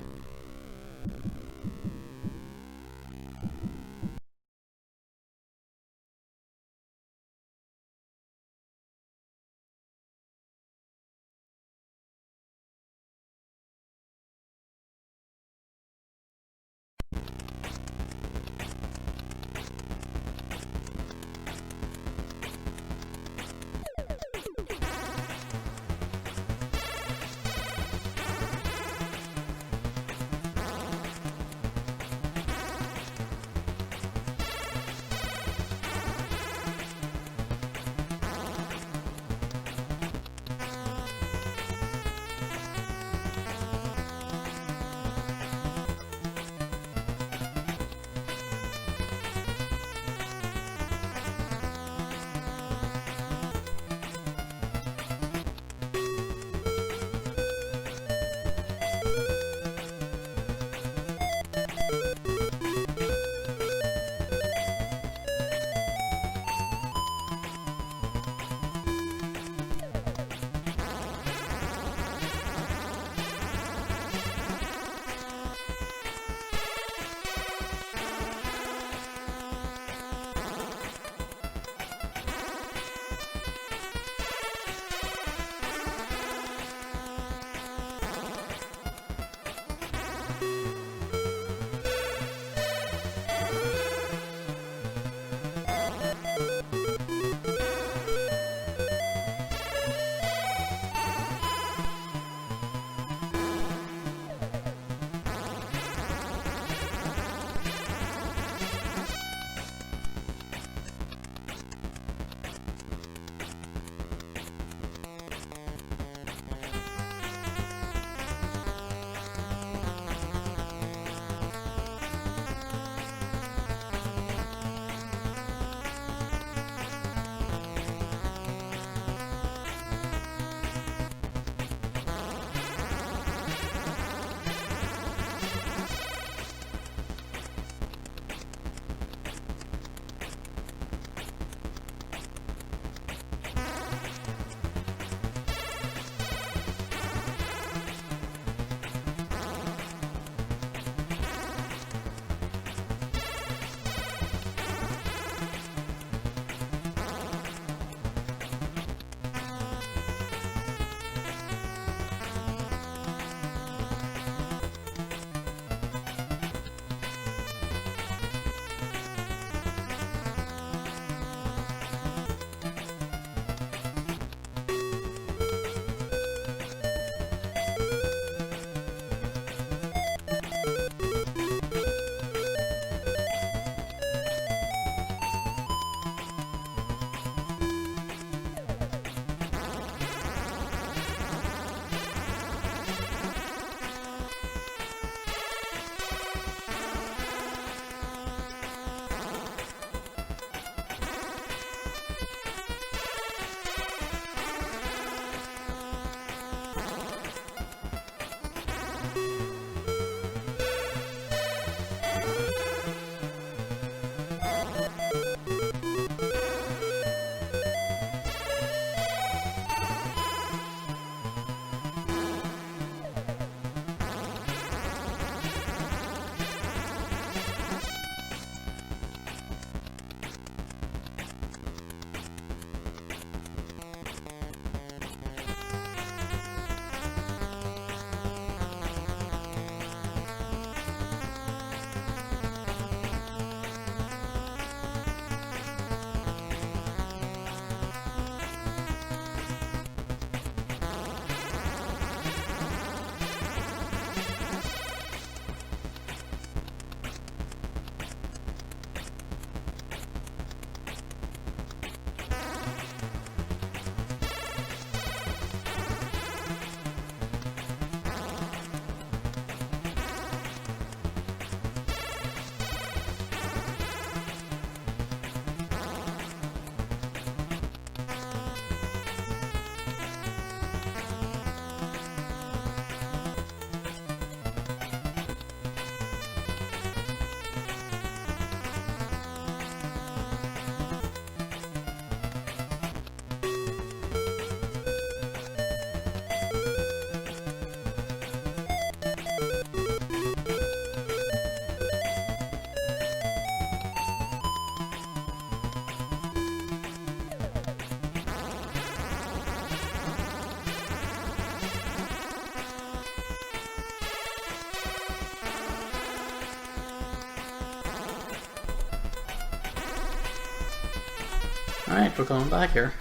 Alright, we're coming back here.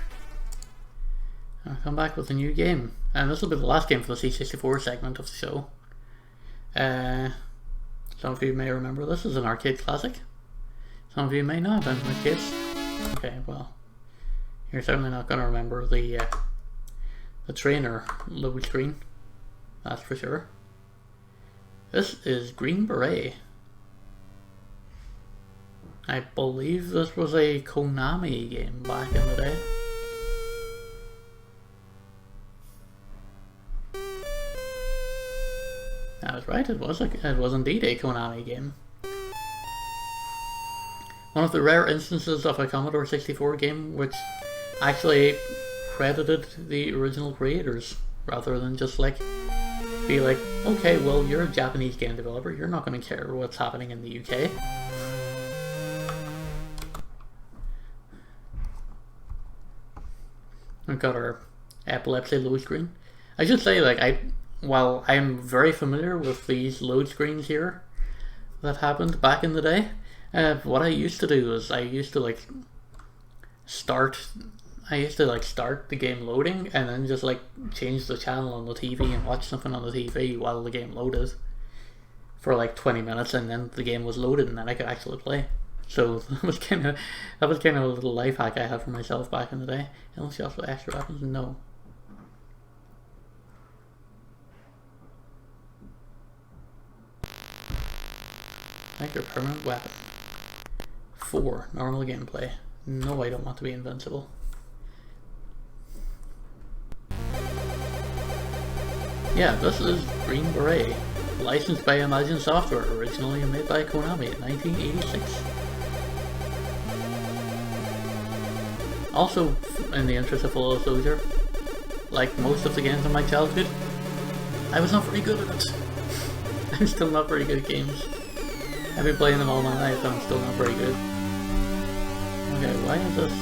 I'll come back with a new game. And this will be the last game for the C64 segment of the show. Some of you may remember this is an arcade classic. Some of you may not, in which case, okay, well, you're certainly not going to remember the trainer load screen. That's for sure. This is Green Beret. I believe this was a Konami game back in the day. I was right, it was indeed a Konami game. One of the rare instances of a Commodore 64 game which actually credited the original creators, rather than just like be like, okay, well, you're a Japanese game developer, you're not going to care what's happening in the UK. We've got our epilepsy load screen. I should say, like, while I'm very familiar with these load screens here that happened back in the day, what I used to do is I used to start the game loading and then just like change the channel on the TV and watch something on the TV while the game loaded for like 20 minutes, and then the game was loaded and then I could actually play. So that was kind of a little life hack I had for myself back in the day. Unless you also extra weapons, no. Like your permanent weapon. 4. Normal gameplay. No, I don't want to be invincible. Yeah, this is Green Beret. Licensed by Imagine Software, originally made by Konami in 1986. Also, in the interest of full disclosure, like most of the games in my childhood, I was not very good at it. I'm still not very good at games. I've been playing them all my life, and I'm still not very good. Okay, why is this?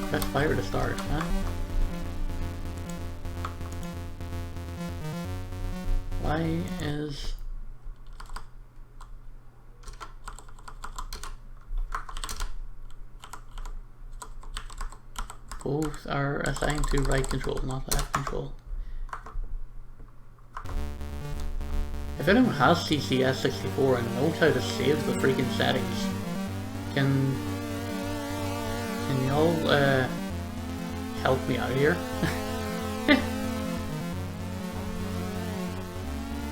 Press fire to start, huh? Why is... Both are assigned to right control, not left control. If anyone has CCS64 and knows how to save the freaking settings, can y'all help me out here?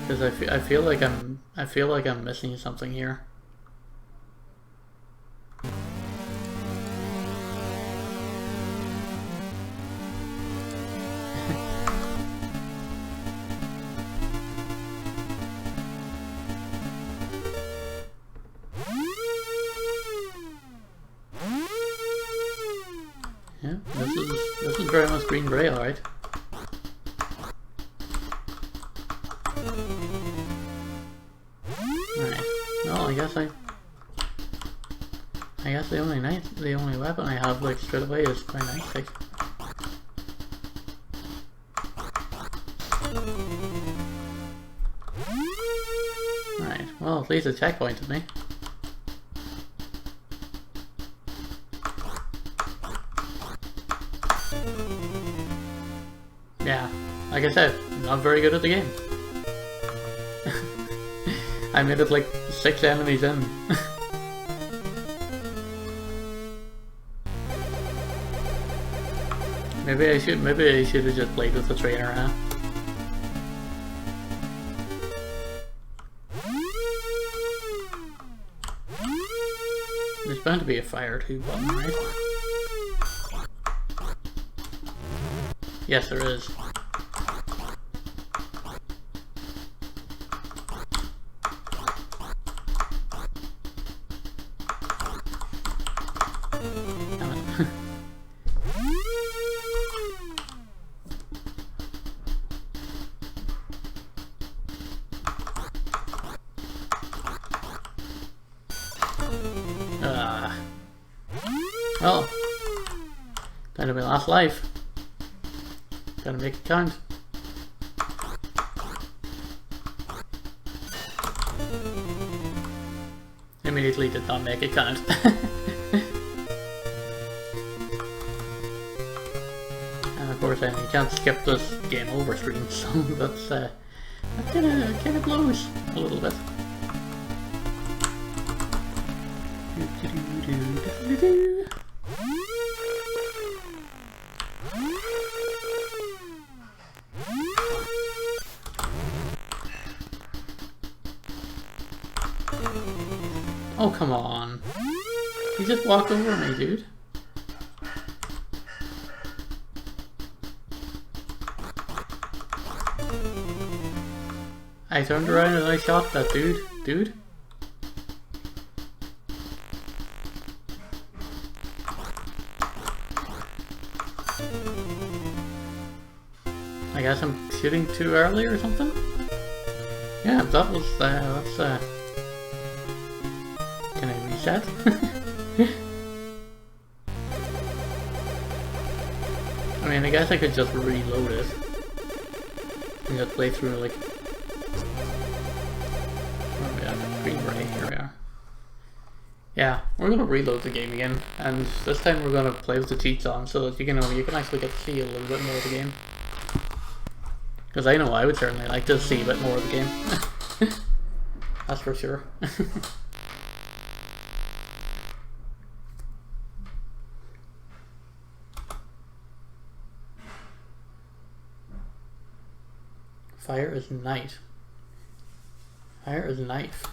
Because I feel like I'm missing something here. this is very much green-grey, alright. Alright. Well, I guess the only weapon I have like straight away is my nightstick. Right, well at least it checkpointed me. Yeah, like I said, not very good at the game. I made it like 6 enemies in. Maybe I should have just played with the trainer, huh? There's bound to be a fire too button, right? Yes, there is. Damn it. Well, that'll be last life. Gotta make it count. Immediately did not make it count. And of course, you can't skip this game over screen, so that kind of blows a little bit. Oh, come on. You just walked over me, dude. I turned around and I shot that dude. Dude? I guess I'm shooting too early or something? Yeah, that was, that's, can I reset? I mean, I guess I could just reload it. And just play through, like... Where are we at? Green Beret, here we are. Yeah, we're gonna reload the game again, and this time we're gonna play with the cheats on, so that you can actually get to see a little bit more of the game. Because I know I would certainly like to see a bit more of the game. That's for sure. Fire is knife. Fire is knife.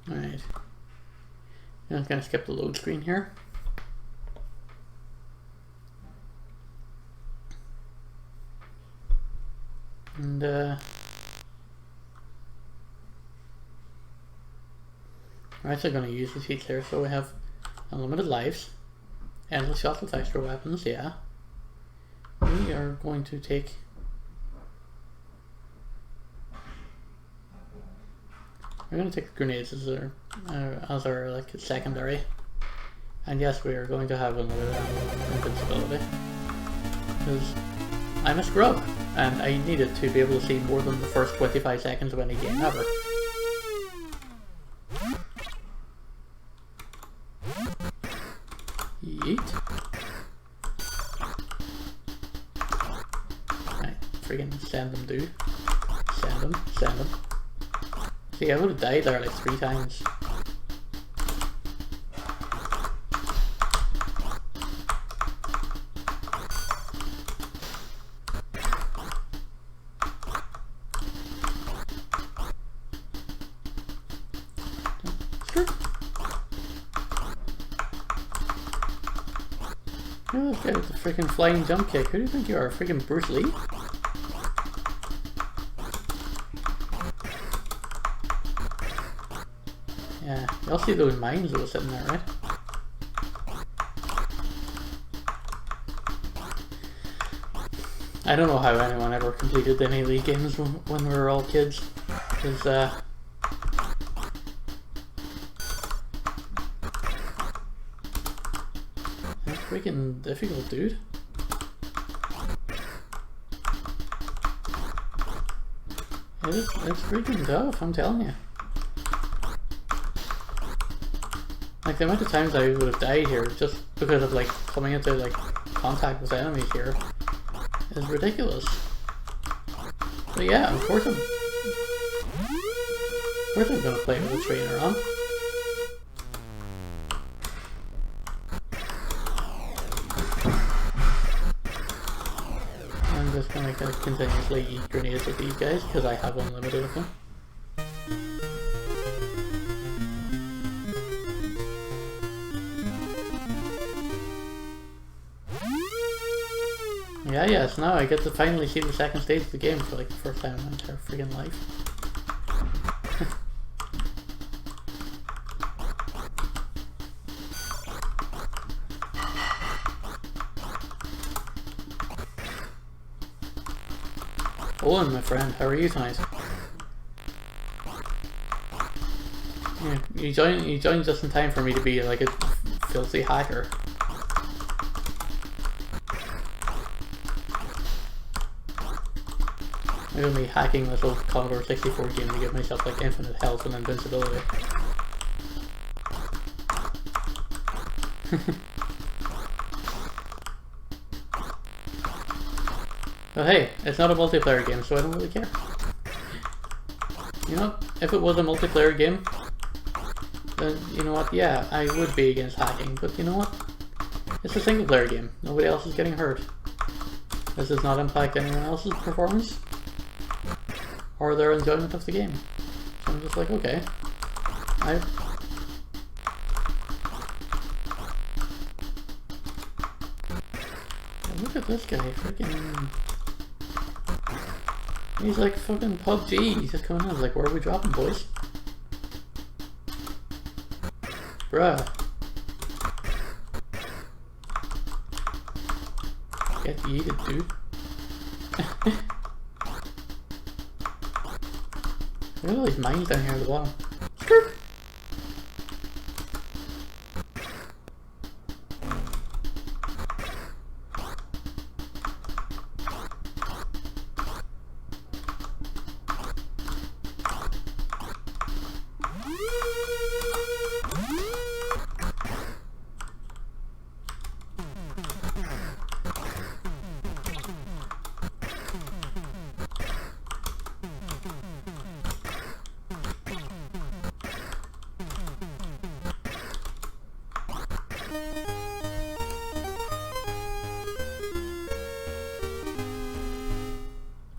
Alright. I'm just gonna skip the load screen here. And I'm actually going to use the cheats here. So we have unlimited lives, endless shots with extra weapons, yeah. We are going to take... We're going to take grenades as our like secondary. And yes, we are going to have another invincibility. Because I'm a scrub, and I needed to be able to see more than the first 25 seconds of any game ever. Yeet. Right, freaking send them, dude. Send them, send them. See, I would have died there like 3 times. this guy with the freaking flying jump kick. Who do you think you are? Freaking Bruce Lee? Yeah, y'all see those mines that were sitting there, right? I don't know how anyone ever completed any League games when we were all kids. Because, it's freaking difficult, dude. It's freaking tough, I'm telling you. Like, the amount of times I would have died here just because of, like, coming into, like, contact with enemies here is ridiculous. But yeah, of course I'm gonna play with a trainer on. I'm just gonna continuously eat grenades with these guys because I have unlimited of them. Yeah, yes, now I get to finally see the second stage of the game for like the first time in my entire freaking life. Owen, my friend, how are you tonight? Yeah, you joined just in time for me to be like a filthy hacker. I'm gonna be hacking this old Commodore 64 game to give myself like infinite health and invincibility. But hey, it's not a multiplayer game, so I don't really care. You know, if it was a multiplayer game, then you know what, yeah, I would be against hacking, but you know what? It's a single player game. Nobody else is getting hurt. This does not impact anyone else's performance or their enjoyment of the game. So I'm just like, okay. Look at this guy, freaking... He's like fucking PUBG. He's just coming in. He's like, where are we dropping, boys? Bruh. Get yeeted, dude. Look at all these mines down here at the bottom. Skirt.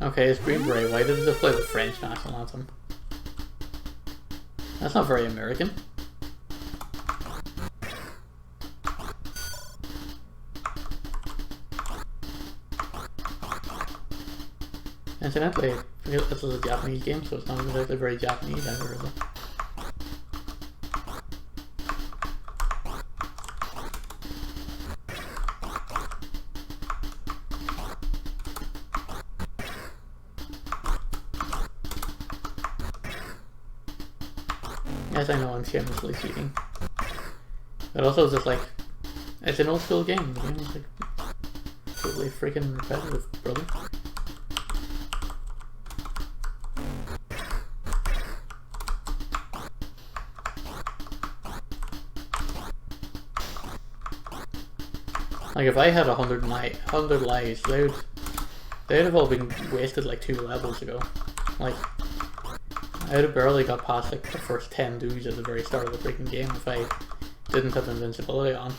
Okay, it's Green Beret. Why did it just play the French national anthem? That's not very American. Incidentally, this is a Japanese game, so it's not exactly very Japanese either, is it? Yes, I know I'm shamelessly cheating. But also it's just like, it's an old school game. The game is like totally freaking repetitive, brother. Like if I had 100 lives, they'd have all been wasted like 2 levels ago. Like, I'd have barely got past like the first 10 dudes at the very start of the freaking game if I didn't have invincibility on.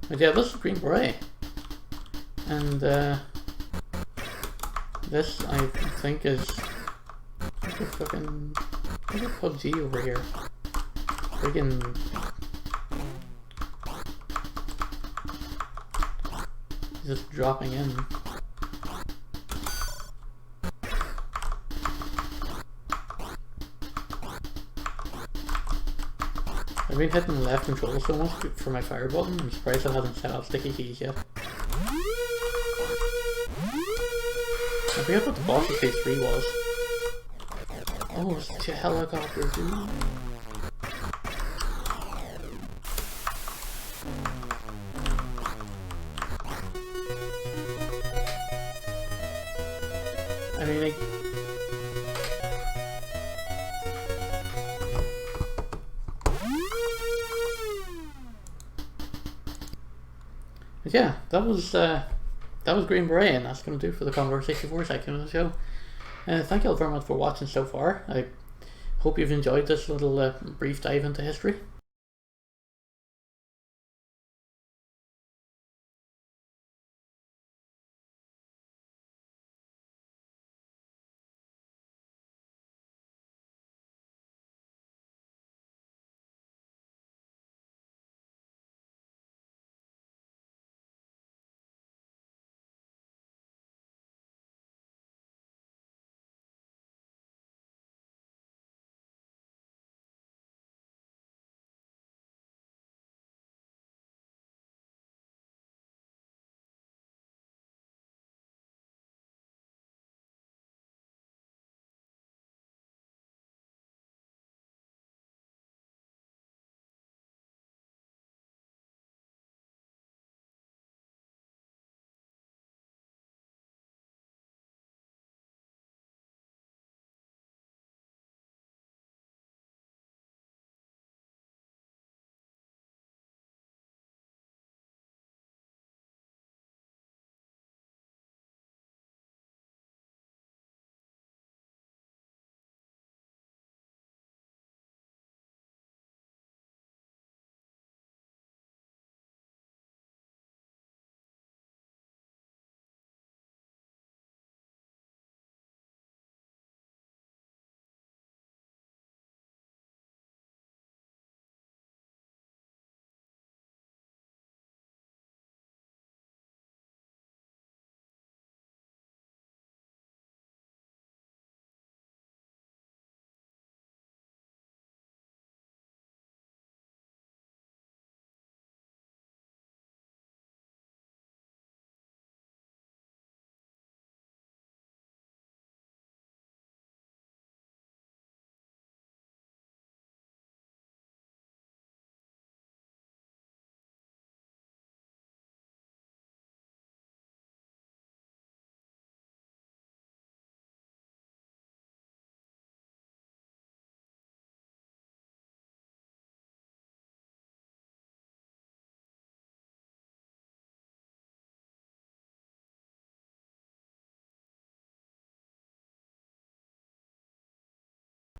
But yeah, this is Green Beret. And this I think is look at fucking look at PUBG over here. Freaking just dropping in. I've been hitting the left control so much for my fire button, I'm surprised I haven't set up sticky keys yet. I forget what the boss of phase 3 was. Oh, it's a helicopter, dude. I mean, like... But yeah, that was Green Beret, and that's going to do for the Commodore 64 section of the show. Thank you all very much for watching so far. I hope you've enjoyed this little brief dive into history.